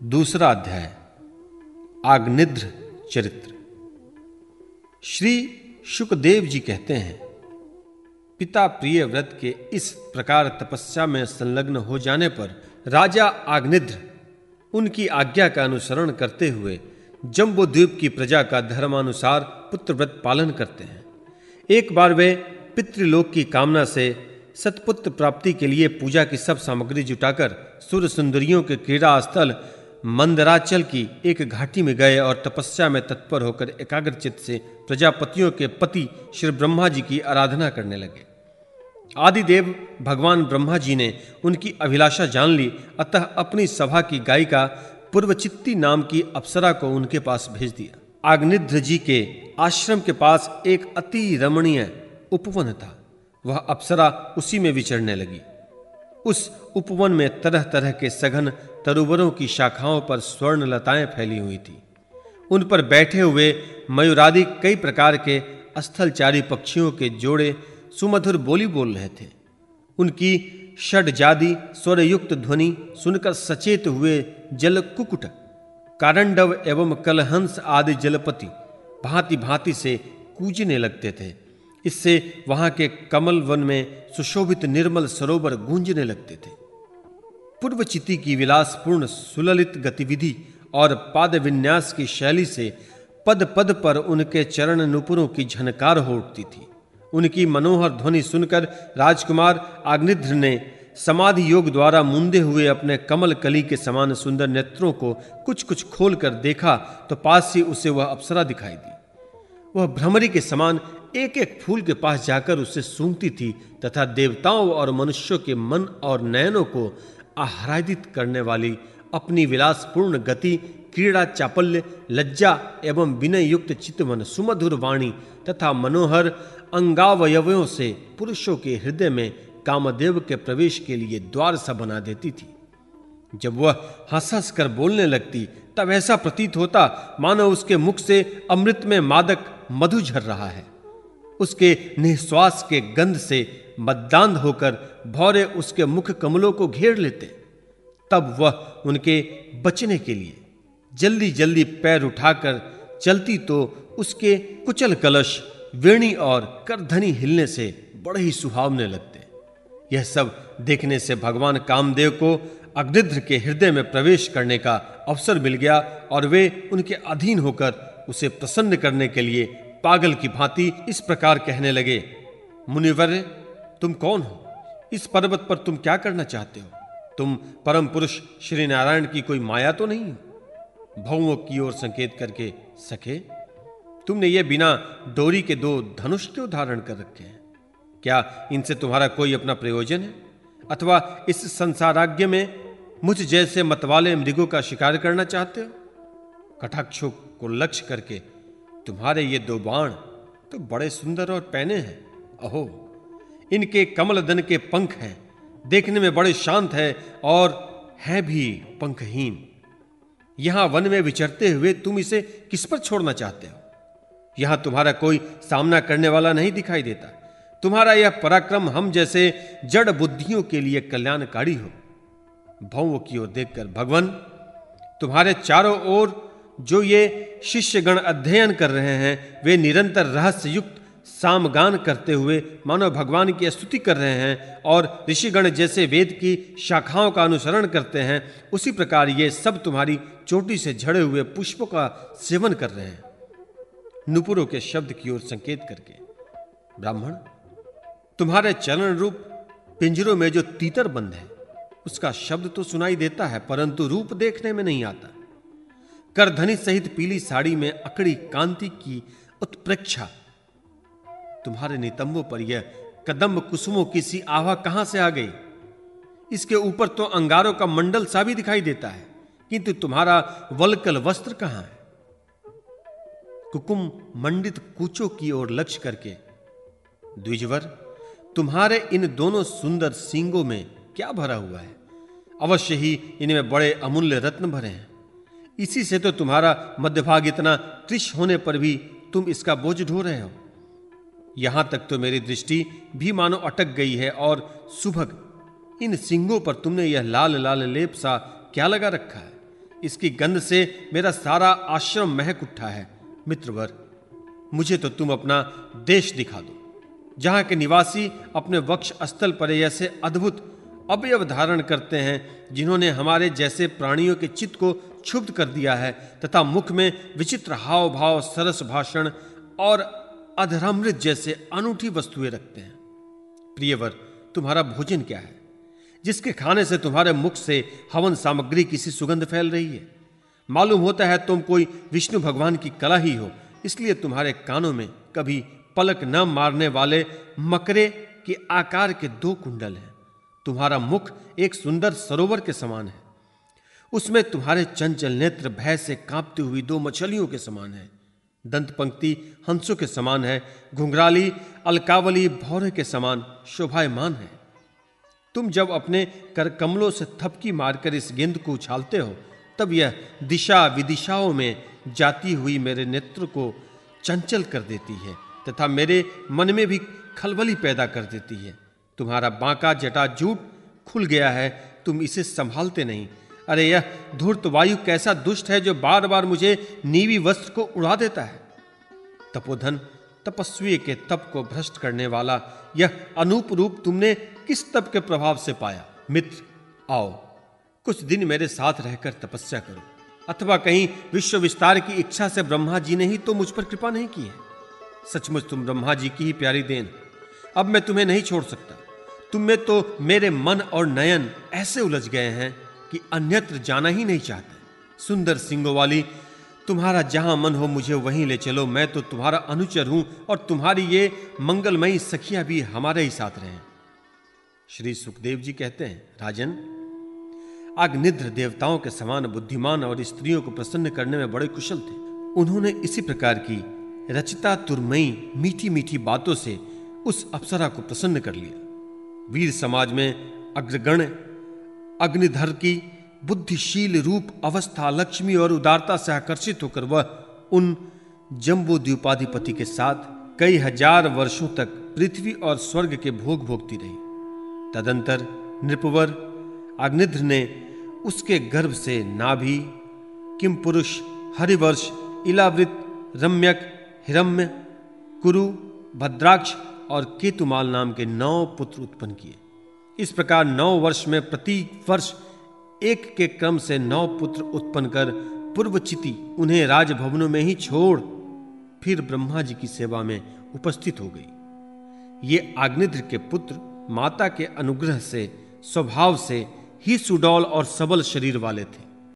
दूसरा अध्याय आग्निध्र चरित्र। श्री शुकदेव जी कहते हैं, पिता प्रिय व्रत के इस प्रकार तपस्या में संलग्न हो जाने पर राजा आग्निध्र उनकी आज्ञा का अनुसरण करते हुए जम्बूद्वीप की प्रजा का धर्मानुसार पुत्र व्रत पालन करते हैं। एक बार वे पितृलोक की कामना से सतपुत्र प्राप्ति के लिए पूजा की सब सामग्री जुटाकर सुर सुंदरियों के क्रीड़ा स्थल मंदराचल की एक घाटी में गए और तपस्या में तत्पर होकर एकाग्रचित से प्रजापतियों के पति श्री ब्रह्मा जी की आराधना करने लगे। आदिदेव भगवान ब्रह्मा जी ने उनकी अभिलाषा जान ली, अतः अपनी सभा की गायिका पूर्वचित्ती नाम की अप्सरा को उनके पास भेज दिया। आग्निध्र जी के आश्रम के पास एक अति रमणीय उपवन था। वह अप्सरा उसी में विचरने लगी। उस उपवन में तरह तरह के सघन तरुवरों की शाखाओं पर स्वर्ण लताएं फैली हुई थी। उन पर बैठे हुए मयूरादि कई प्रकार के स्थलचारी पक्षियों के जोड़े सुमधुर बोली बोल रहे थे। उनकी षड्जादी स्वरयुक्त ध्वनि सुनकर सचेत हुए जलकुकुट, कारंडव एवं कलहंस आदि जलपति भांति भांति से कूजने लगते थे। इससे वहां के कमल वन में सुशोभित निर्मल सरोवर गूंजने लगते थे। पूर्वचिति की विलासपूर्ण सुललित गतिविधि और पाद विन्यास की शैली से पद पद पर उनके चरण नुपुरों की झनकार हो उठती थी। उनकी मनोहर ध्वनि सुनकर राजकुमार आग्निध्र ने समाधि योग द्वारा मूंदे हुए अपने कमल कली के समान सुंदर नेत्रों को कुछ कुछ खोल कर देखा तो पास ही उसे वह अप्सरा दिखाई दी। वह भ्रमरी के समान एक एक फूल के पास जाकर उससे सूंघती थी तथा देवताओं और मनुष्यों के मन और नयनों को आह्लादित करने वाली अपनी विलासपूर्ण गति, क्रीड़ा, चापल्य, लज्जा एवं विनय युक्त चितवन, सुमधुर वाणी तथा मनोहर अंगावयवों से पुरुषों के हृदय में कामदेव के प्रवेश के लिए द्वार सा बना देती थी। जब वह हंस हंस कर बोलने लगती तब ऐसा प्रतीत होता मानो उसके मुख से अमृत में मादक मधु झर रहा है। उसके निश्वास के गंध से मद्दांध होकर भौरे उसके मुख कमलों को घेर लेते। तब वह उनके बचने के लिए जल्दी जल्दी पैर उठाकर चलती तो उसके कुचल कलश, वेणी और करधनी हिलने से बड़े ही सुहावने लगते। यह सब देखने से भगवान कामदेव को अग्निध्र के हृदय में प्रवेश करने का अवसर मिल गया और वे उनके अधीन होकर उसे प्रसन्न करने के लिए पागल की भांति इस प्रकार कहने लगे, मुनिवर्य, तुम कौन हो? इस पर्वत पर तुम क्या करना चाहते हो? तुम परम पुरुष श्री नारायण की कोई माया तो नहीं हो? भौओं की ओर संकेत करके, सखे, तुमने ये बिना डोरी के दो धनुष क्यों धारण कर रखे हैं? क्या इनसे तुम्हारा कोई अपना प्रयोजन है? अथवा इस संसाराज्ञ में मुझ जैसे मतवाले मृगों का शिकार करना चाहते हो? कटाक्षों को लक्ष्य करके तुम्हारे ये दो बाण तो बड़े सुंदर और पैने हैं। अहो, इनके कमलदन के पंख हैं, देखने में बड़े शांत है और हैं भी पंखहीन। यहां वन में विचरते हुए तुम इसे किस पर छोड़ना चाहते हो? यहां तुम्हारा कोई सामना करने वाला नहीं दिखाई देता। तुम्हारा यह पराक्रम हम जैसे जड़ बुद्धियों के लिए कल्याणकारी हो। भौओं की ओर देखकर, भगवान, तुम्हारे चारों ओर जो ये शिष्यगण अध्ययन कर रहे हैं वे निरंतर रहस्य युक्त सामगान करते हुए मानो भगवान की स्तुति कर रहे हैं और ऋषिगण जैसे वेद की शाखाओं का अनुसरण करते हैं, उसी प्रकार ये सब तुम्हारी चोटी से झड़े हुए पुष्पों का सेवन कर रहे हैं। नुपुरों के शब्द की ओर संकेत करके, ब्राह्मण, तुम्हारे चरण रूप पिंजरों में जो तीतर बंद है उसका शब्द तो सुनाई देता है परंतु रूप देखने में नहीं आता। करधनी सहित पीली साड़ी में अकड़ी कांति की उत्प्रेक्षा, तुम्हारे नितंबों पर यह कदम्ब कुसुमों की सी आभा कहां से आ गई? इसके ऊपर तो अंगारों का मंडल सा भी दिखाई देता है, किंतु तुम्हारा वल्कल वस्त्र कहां है? कुकुम मंडित कूचों की ओर लक्ष्य करके, द्विजवर, तुम्हारे इन दोनों सुंदर सींगों में क्या भरा हुआ है? अवश्य ही इनमें बड़े अमूल्य रत्न भरे हैं। इसी से तो तुम्हारा मध्यभाग इतना कृश होने पर भी तुम इसका बोझ ढो रहे हो। यहां तक तो मेरी दृष्टि भी मानो अटक गई है और सुभग इन सिंगों पर तुमने यह लाल लाल लेप सा क्या लगा रखा है? इसकी गंध से मेरा सारा आश्रम महक उठा है। मित्रवर, मुझे तो तुम अपना देश दिखा दो, जहां के निवासी अपने वक्ष स्थल पर ऐसे अद्भुत अवयव धारण करते हैं जिन्होंने हमारे जैसे प्राणियों के चित्त को क्षुब्ध कर दिया है, तथा मुख में विचित्र हाव भाव, सरस भाषण और अधरामृत जैसे अनूठी वस्तुएं रखते हैं। प्रियवर, तुम्हारा भोजन क्या है, जिसके खाने से तुम्हारे मुख से हवन सामग्री की सी सुगंध फैल रही है? मालूम होता है तुम कोई विष्णु भगवान की कला ही हो, इसलिए तुम्हारे कानों में कभी पलक न मारने वाले मकरे के आकार के 2 कुंडल हैं। तुम्हारा मुख एक सुंदर सरोवर के समान है, उसमें तुम्हारे चंचल नेत्र भय से कांपती हुई 2 मछलियों के समान है। दंत पंक्ति हंसों के समान है, घुंघराली अलकावली भौरे के समान शोभायमान है। तुम जब अपने कर कमलों से थपकी मारकर इस गेंद को उछालते हो, तब यह दिशा विदिशाओं में जाती हुई मेरे नेत्र को चंचल कर देती है तथा मेरे मन में भी खलबली पैदा कर देती है। तुम्हारा बांका जटाजूट खुल गया है, तुम इसे संभालते नहीं। अरे यह धूर्त वायु कैसा दुष्ट है जो बार बार मुझे नीवी वस्त्र को उड़ा देता है। तपोधन, तपस्वी के तप को भ्रष्ट करने वाला यह अनूप रूप तुमने किस तप के प्रभाव से पाया? मित्र, आओ कुछ दिन मेरे साथ रहकर तपस्या करो, अथवा कहीं विश्व विस्तार की इच्छा से ब्रह्मा जी ने ही तो मुझ पर कृपा नहीं की है। सचमुच तुम ब्रह्मा जी की ही प्यारी देन। अब मैं तुम्हें नहीं छोड़ सकता। तुम में तो मेरे मन और नयन ऐसे उलझ गए हैं कि अन्यत्र जाना ही नहीं चाहते। सुंदर सिंगों वाली, तुम्हारा जहां मन हो मुझे वहीं ले चलो। मैं तो तुम्हारा अनुचर हूं और तुम्हारी ये मंगलमयी सखियां भी हमारे ही साथ रहें। श्री सुखदेव जी कहते हैं, राजन, अग्निध्र देवताओं के समान बुद्धिमान और स्त्रियों को प्रसन्न करने में बड़े कुशल थे। उन्होंने इसी प्रकार की रचिता तुरमयी मीठी मीठी बातों से उस अप्सरा को प्रसन्न कर लिया। वीर समाज में अग्रगण्य अग्निधर की बुद्धिशील रूप अवस्था, लक्ष्मी और उदारता से आकर्षित होकर वह उन जम्बूद्वीपाधिपति के साथ कई हजार वर्षों तक पृथ्वी और स्वर्ग के भोग भोगती रही। तदंतर नृपवर अग्निध्र ने उसके गर्भ से नाभि, किमपुरुष, हरिवर्ष, इलावृत, रम्यक, हिरण्य, कुरु, भद्राक्ष और केतुमाल नाम के 9 पुत्र उत्पन्न किए। इस प्रकार 9 वर्ष में प्रति वर्ष एक के क्रम से 9 पुत्र उत्पन्न कर पूर्वचिति उन्हें राजभवनों में ही छोड़ फिर ब्रह्मा जी की सेवा में उपस्थित हो गई। ये अग्निध्र के पुत्र माता के अनुग्रह से स्वभाव से ही सुडौल और सबल शरीर वाले थे।